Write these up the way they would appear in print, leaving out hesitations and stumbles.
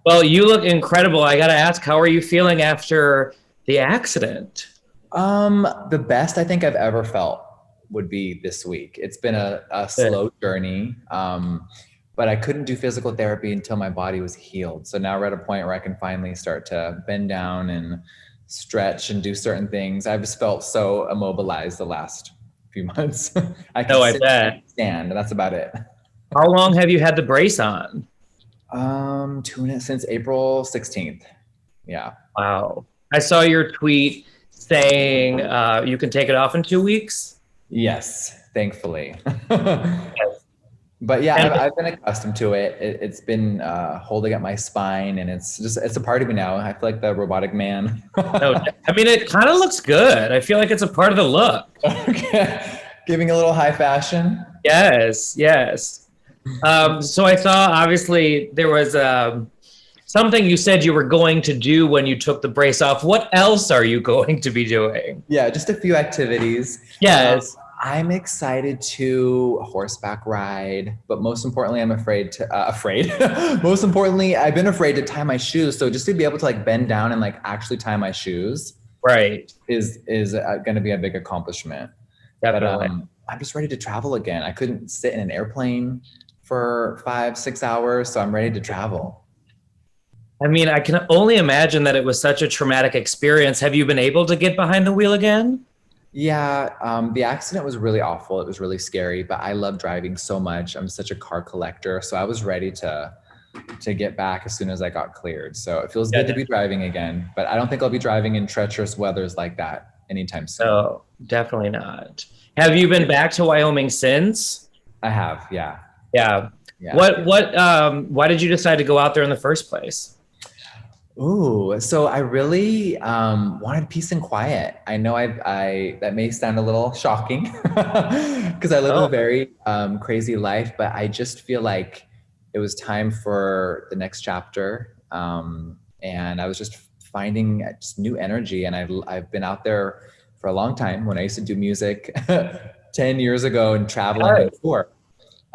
Well, you look incredible. I got to ask, how are you feeling after the accident? The best I think I've ever felt would be this week. It's been a Good. slow journey, but I couldn't do physical therapy until my body was healed. So now we're at a point where I can finally start to bend down and stretch and do certain things. I've just felt so immobilized the last few months. I can No, I sit and bet. stand, and that's about it. How long have you had the brace on? Since April 16th. Yeah. Wow. I saw your tweet saying you can take it off in 2 weeks. Yes, thankfully. Yes. But yeah, And I've been accustomed to it. It's been holding up my spine, and it's a part of me now. I feel like the robotic man. no, I mean, it kind of looks good. I feel like it's a part of the look. Okay. Giving a little high fashion. Yes, yes. So I saw, obviously, there was something you said you were going to do when you took the brace off. What else are you going to be doing? Yeah, just a few activities. Yes. I'm excited to horseback ride, but most importantly, I'm afraid. Most importantly, I've been afraid to tie my shoes. So just to be able to like bend down and like actually tie my shoes Right. is going to be a big accomplishment. Definitely. But I'm just ready to travel again. I couldn't sit in an airplane for 5-6 hours, so I'm ready to travel. I mean, I can only imagine that it was such a traumatic experience. Have you been able to get behind the wheel again? Yeah, the accident was really awful. It was really scary, but I love driving so much. I'm such a car collector, so I was ready to get back as soon as I got cleared. So it feels good to be driving again, but I don't think I'll be driving in treacherous weathers like that anytime soon. No, definitely not. Have you been back to Wyoming since? I have, yeah. Yeah. Yeah. Why did you decide to go out there in the first place? Ooh, so I really wanted peace and quiet. I know I that may sound a little shocking because I live a very crazy life, but I just feel like it was time for the next chapter. And I was just finding just new energy, and I've been out there for a long time. When I used to do music 10 years ago and traveling and tour.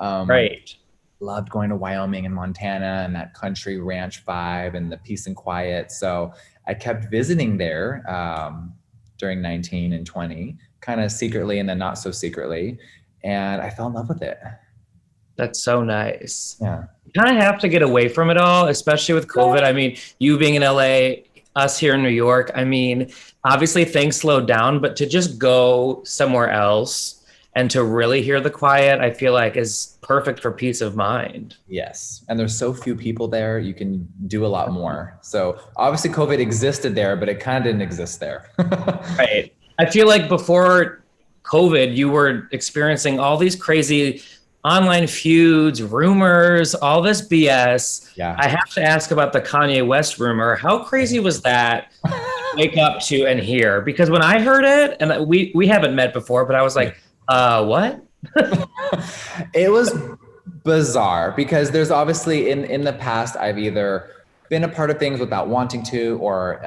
Right. Loved going to Wyoming and Montana and that country ranch vibe and the peace and quiet. So I kept visiting there during 19 and 20, kind of secretly and then not so secretly. And I fell in love with it. That's so nice. Yeah. You kind of have to get away from it all, especially with COVID. I mean, you being in LA, us here in New York, I mean, obviously things slowed down, but to just go somewhere else and to really hear the quiet, I feel like is perfect for peace of mind. Yes. And there's so few people there, you can do a lot more. So obviously COVID existed there, but it kind of didn't exist there. Right. I feel like before COVID, you were experiencing all these crazy online feuds, rumors, all this BS. Yeah. I have to ask about the Kanye West rumor. How crazy was that to wake up to and hear? Because when I heard it, and we haven't met before, but I was like, what? It was bizarre because there's obviously in the past, I've either been a part of things without wanting to, or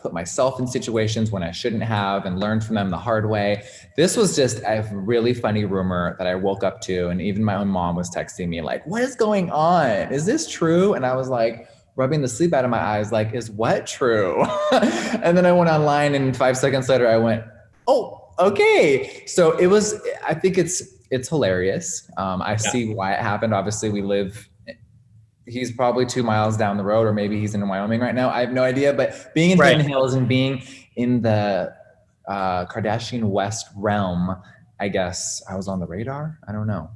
put myself in situations when I shouldn't have and learned from them the hard way. This was just a really funny rumor that I woke up to, and even my own mom was texting me like, what is going on? Is this true? And I was like, rubbing the sleep out of my eyes, like, is what true? And then I went online, and 5 seconds later I went, oh, okay. So it was, I think it's hilarious. I see why it happened. Obviously he's probably 2 miles down the road, or maybe he's in Wyoming right now. I have no idea, but being in Hidden Hills and being in the Kardashian West realm, I guess I was on the radar. I don't know.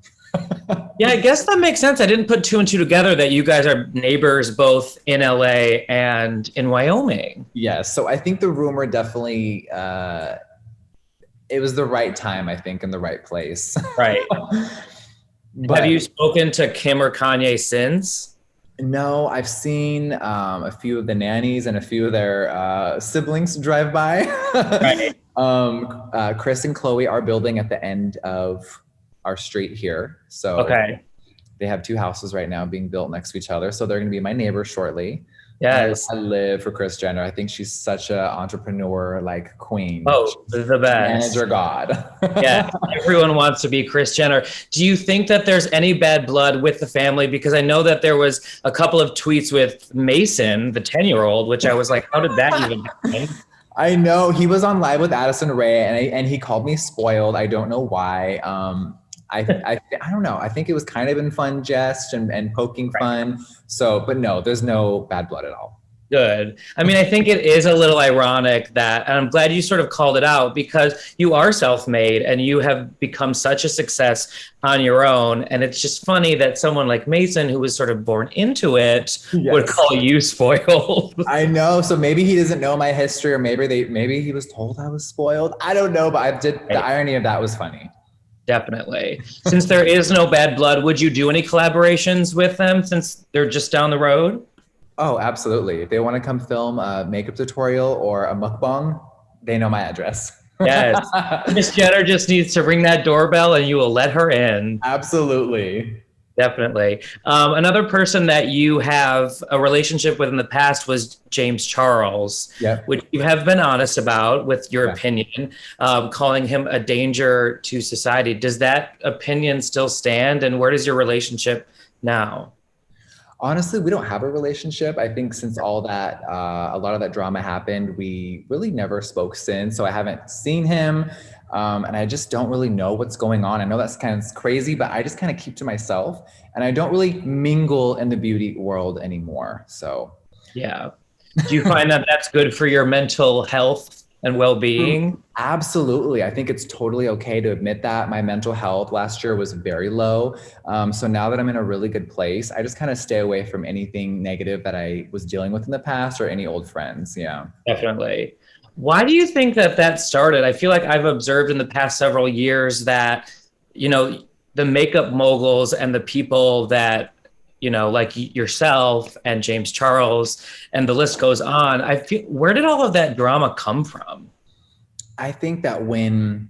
Yeah, I guess that makes sense. I didn't put two and two together that you guys are neighbors both in LA and in Wyoming. Yes. So I think the rumor definitely, it was the right time, I think, in the right place. Right. But have you spoken to Kim or Kanye since? No, I've seen a few of the nannies and a few of their siblings drive by. Right. Chris and Chloe are building at the end of our street here. So okay. They have 2 houses right now being built next to each other. So they're going to be my neighbors shortly. Yes. I live for Kris Jenner. I think she's such a entrepreneur, like queen. Oh, the best. Manager god. Yeah, everyone wants to be Kris Jenner. Do you think that there's any bad blood with the family? Because I know that there was a couple of tweets with Mason, the 10-year-old, which I was like, how did that even happen? I know he was on live with Addison Rae, and he called me spoiled. I don't know why. I don't know. I think it was kind of in fun jest and poking fun. So, but no, there's no bad blood at all. Good. I mean, I think it is a little ironic that, and I'm glad you sort of called it out because you are self-made and you have become such a success on your own. And it's just funny that someone like Mason, who was sort of born into it, would call you spoiled. I know. So maybe he doesn't know my history, or maybe he was told I was spoiled. I don't know, but the irony of that was funny. Definitely. Since there is no bad blood, would you do any collaborations with them since they're just down the road? Oh, absolutely. If they want to come film a makeup tutorial or a mukbang, they know my address. Yes. Miss Jenner just needs to ring that doorbell and you will let her in. Absolutely. Definitely. Another person that you have a relationship with in the past was James Charles, which you have been honest about with your opinion, calling him a danger to society. Does that opinion still stand? And where does your relationship now? Honestly, we don't have a relationship. I think since all that, a lot of that drama happened, we really never spoke since. So I haven't seen him. And I just don't really know what's going on. I know that's kind of crazy, but I just kind of keep to myself and I don't really mingle in the beauty world anymore. So, yeah. Do you find that that's good for your mental health and well-being? Absolutely. I think it's totally okay to admit that my mental health last year was very low. So now that I'm in a really good place, I just kind of stay away from anything negative that I was dealing with in the past or any old friends. Yeah. Definitely. Why do you think that that started? I feel like I've observed in the past several years that, you know, the makeup moguls and the people that, you know, like yourself and James Charles and the list goes on. I feel, where did all of that drama come from? I think that when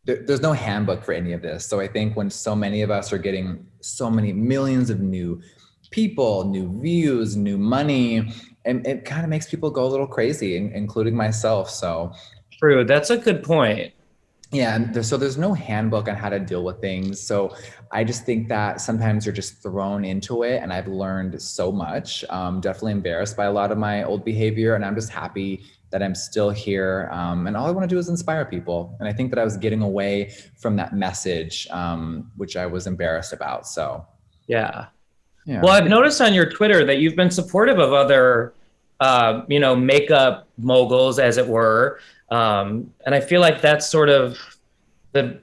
there's no handbook for any of this. So I think when so many of us are getting so many millions of new people, new views, new money, and it kind of makes people go a little crazy, including myself. So true. That's a good point. Yeah, and there's no handbook on how to deal with things. So I just think that sometimes you're just thrown into it, and I've learned so much. Definitely embarrassed by a lot of my old behavior, and I'm just happy that I'm still here. And all I want to do is inspire people. And I think that I was getting away from that message, which I was embarrassed about. So yeah. Well, I've noticed on your Twitter that you've been supportive of other, you know, makeup moguls, as it were. And I feel like that's sort of the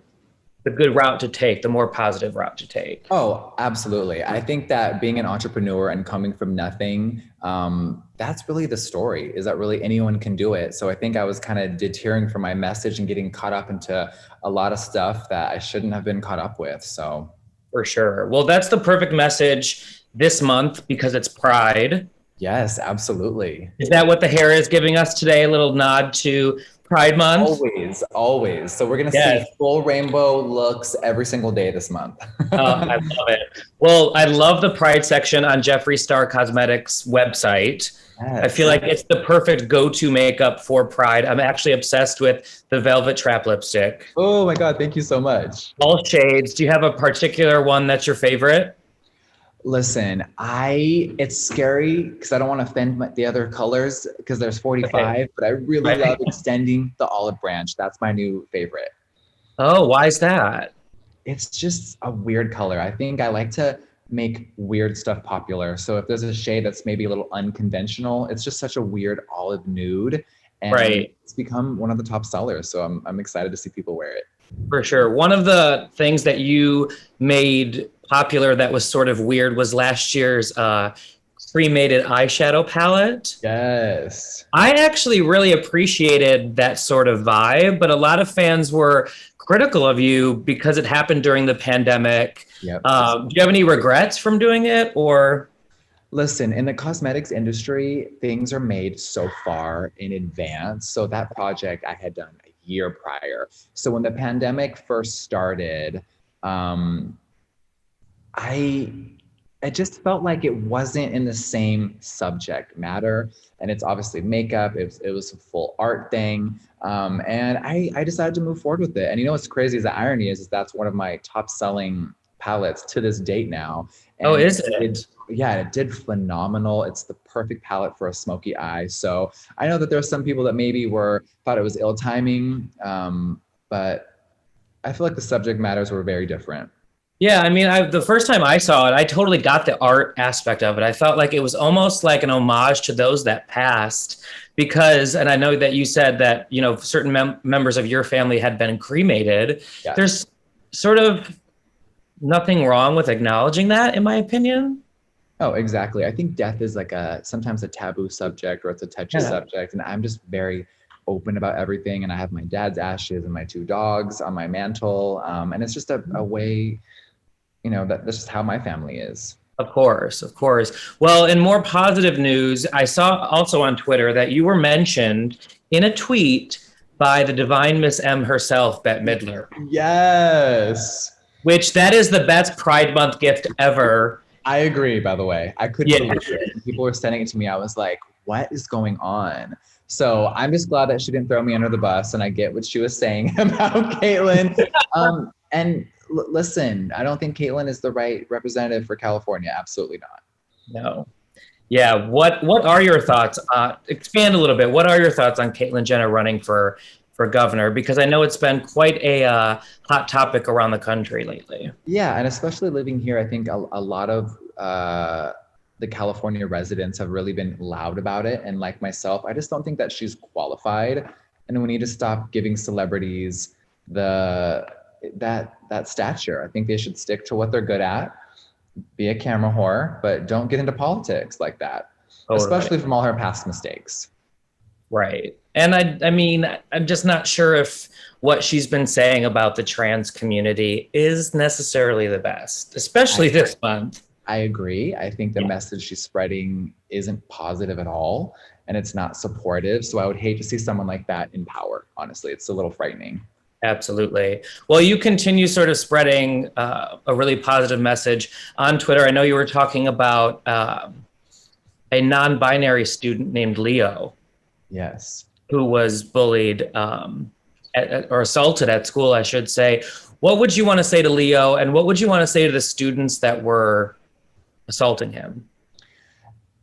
good route to take, the more positive route to take. Oh, absolutely. I think that being an entrepreneur and coming from nothing, that's really the story, is that really anyone can do it. So I think I was kind of deterring from my message and getting caught up into a lot of stuff that I shouldn't have been caught up with. So for sure. Well, that's the perfect message this month because it's Pride. Yes, absolutely. Is that what the hair is giving us today? A little nod to Pride Month? Always, always. So we're going to see full rainbow looks every single day this month. I love it. Well, I love the Pride section on Jeffree Star Cosmetics website. Yes. I feel like it's the perfect go-to makeup for Pride. I'm actually obsessed with the Velvet Trap lipstick. Oh my God, thank you so much. All shades. Do you have a particular one that's your favorite? Listen, it's scary because I don't want to offend the other colors because there's 45, but I really love extending the olive branch. That's my new favorite. Oh, why is that? It's just a weird color. I think I like to make weird stuff popular. So if there's a shade that's maybe a little unconventional, it's just such a weird olive nude. And it's become one of the top sellers. So I'm excited to see people wear it. For sure. One of the things that you made popular that was sort of weird was last year's Cremated eyeshadow palette. Yes. I actually really appreciated that sort of vibe, but a lot of fans were critical of you because it happened during the pandemic. Yep. Do you have any regrets from doing it, or? Listen, in the cosmetics industry, things are made so far in advance. So that project I had done a year prior. So when the pandemic first started, I it just felt like it wasn't in the same subject matter. And it's obviously makeup. It was a full art thing. And I decided to move forward with it. And you know what's crazy is the irony is that's one of my top selling palettes to this date now. And Oh, is it? yeah, it did phenomenal. It's the perfect palette for a smoky eye. So I know that there's some people that maybe thought it was ill timing, but I feel like the subject matters were very different. Yeah, I mean, the first time I saw it, I totally got the art aspect of it. I felt like it was almost like an homage to those that passed because, and I know that you said that, you know, certain members of your family had been cremated. Yes. There's sort of nothing wrong with acknowledging that, in my opinion. Oh, exactly. I think death is like sometimes a taboo subject or it's a touchy subject. And I'm just very open about everything. And I have my dad's ashes and my 2 dogs on my mantle. And it's just a way, you know, that's just how my family is. Of course, of course. Well, in more positive news, I saw also on Twitter that you were mentioned in a tweet by the divine Miss M herself, Bette Midler. Yes. Which that is the best Pride Month gift ever. I agree, by the way. I couldn't believe it. When people were sending it to me, I was like, what is going on? So I'm just glad that she didn't throw me under the bus and I get what she was saying about Caitlyn. Listen, I don't think Caitlyn is the right representative for California. Absolutely not. No. Yeah. What are your thoughts? Expand a little bit. What are your thoughts on Caitlyn Jenner running for governor? Because I know it's been quite a hot topic around the country lately. Yeah, and especially living here, I think a lot of the California residents have really been loud about it. And like myself, I just don't think that she's qualified. And we need to stop giving celebrities that stature. I think they should stick to what they're good at, be a camera whore, but don't get into politics like that, especially from all her past mistakes. Right. And I mean, I'm just not sure if what she's been saying about the trans community is necessarily the best, especially this month. I agree. I think the message she's spreading isn't positive at all, and it's not supportive. So I would hate to see someone like that in power. Honestly, it's a little frightening. Absolutely. Well, you continue sort of spreading a really positive message on Twitter. I know you were talking about a non-binary student named Leo. Yes. Who was bullied or assaulted at school, I should say. What would you want to say to Leo, and what would you want to say to the students that were assaulting him?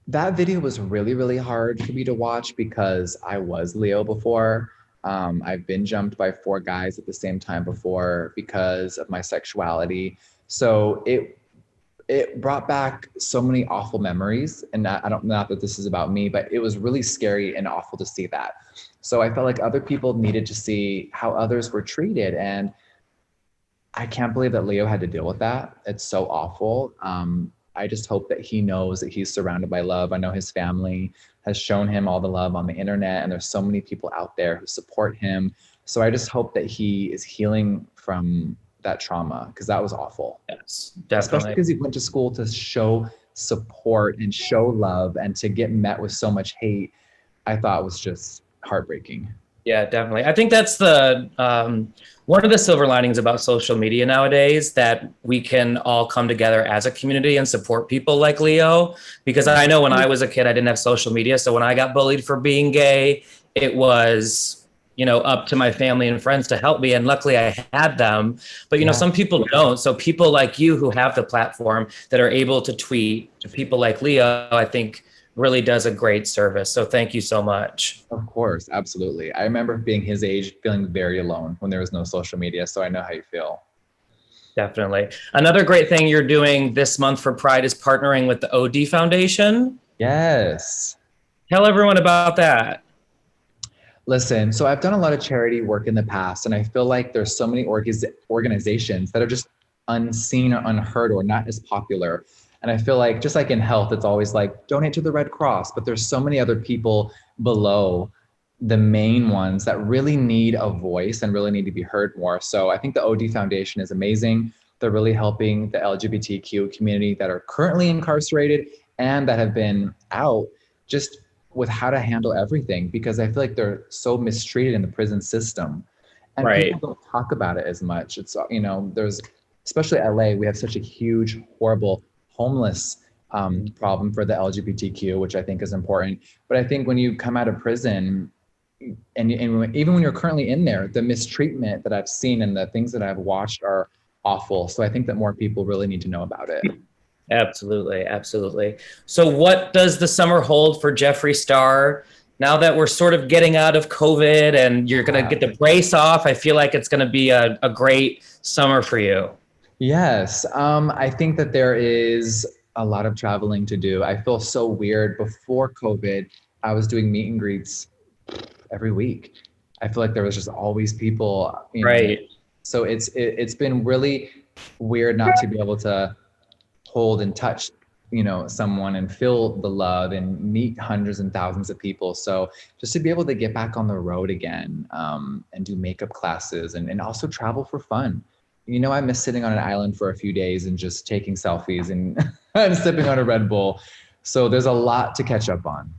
That video was really, really hard for me to watch because I was Leo before. I've been jumped by 4 guys at the same time before because of my sexuality. So it brought back so many awful memories. And not that this is about me, but it was really scary and awful to see that. So I felt like other people needed to see how others were treated. And I can't believe that Leo had to deal with that. It's so awful. I just hope that he knows that he's surrounded by love. I know his family has shown him all the love on the internet, and there's so many people out there who support him. So I just hope that he is healing from that trauma, because that was awful. Yes, definitely. Especially because he went to school to show support and show love, and to get met with so much hate, I thought was just heartbreaking. Yeah, definitely. I think that's the one of the silver linings about social media nowadays, that we can all come together as a community and support people like Leo. Because I know when I was a kid, I didn't have social media. So when I got bullied for being gay, it was, you know, up to my family and friends to help me. And luckily I had them. But, you know, some people don't. So people like you who have the platform that are able to tweet to people like Leo, I think really does a great service. So thank you so much. Of course, absolutely. I remember being his age, feeling very alone when there was no social media. So I know how you feel. Definitely. Another great thing you're doing this month for Pride is partnering with the OD Foundation. Yes. Tell everyone about that. Listen, so I've done a lot of charity work in the past, and I feel like there's so many organizations that are just unseen or unheard or not as popular. And I feel like, just like in health, it's always like, donate to the Red Cross, but there's so many other people below the main ones that really need a voice and really need to be heard more. So I think the OD Foundation is amazing. They're really helping the LGBTQ community that are currently incarcerated and that have been out, just with how to handle everything, because I feel like they're so mistreated in the prison system. And people don't talk about it as much. It's, you know, there's, especially LA, we have such a huge, horrible homeless problem for the LGBTQ, which I think is important. But I think when you come out of prison, and even when you're currently in there, the mistreatment that I've seen and the things that I've watched are awful. So I think that more people really need to know about it. Absolutely, absolutely. So what does the summer hold for Jeffree Star? Now that we're sort of getting out of COVID and you're going to get the brace off, I feel like it's going to be a great summer for you. Yes. I think that there is a lot of traveling to do. I feel so weird. Before COVID, I was doing meet and greets every week. I feel like there was just always people. Right. So it's been really weird not to be able to hold and touch, someone and feel the love and meet hundreds and thousands of people. So just to be able to get back on the road again, and do makeup classes and also travel for fun. I miss sitting on an island for a few days and just taking selfies and, and sipping on a Red Bull. So there's a lot to catch up on.